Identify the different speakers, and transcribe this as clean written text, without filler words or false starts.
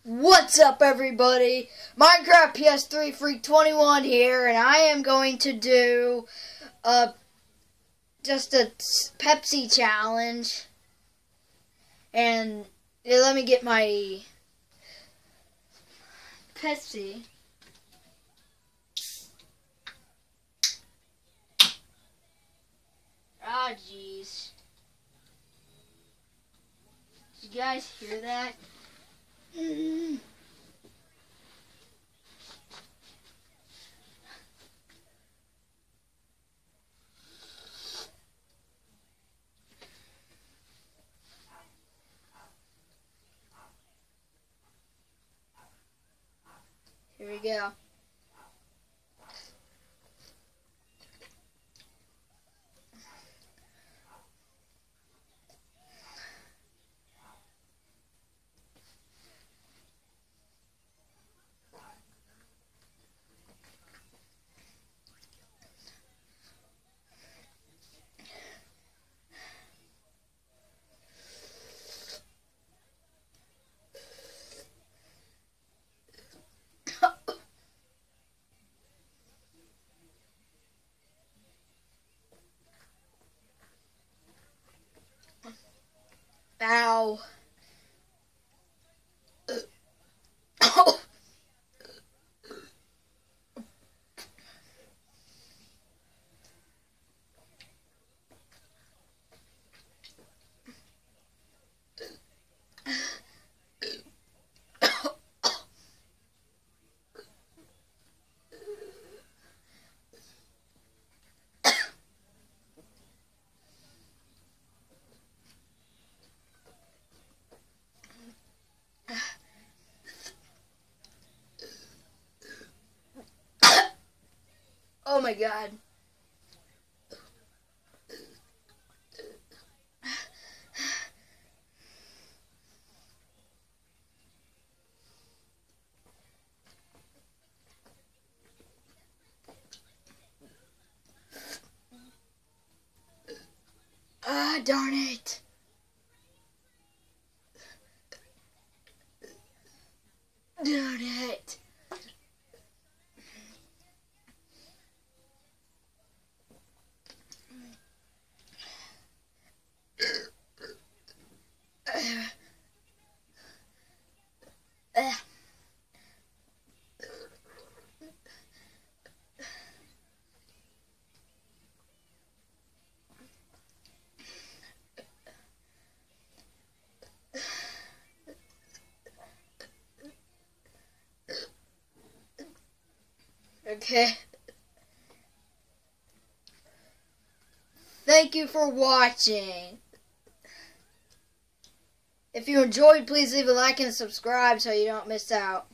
Speaker 1: What's up, everybody? Minecraft PS3 Freak 21 here, and I am going to do just a Pepsi challenge. And let me get my Pepsi. Ah, jeez. Did you guys hear that? Here we go. Ow. Oh my God. Ah, darn it. Darn it. Okay. Thank you for watching. If you enjoyed, please leave a like and subscribe so you don't miss out.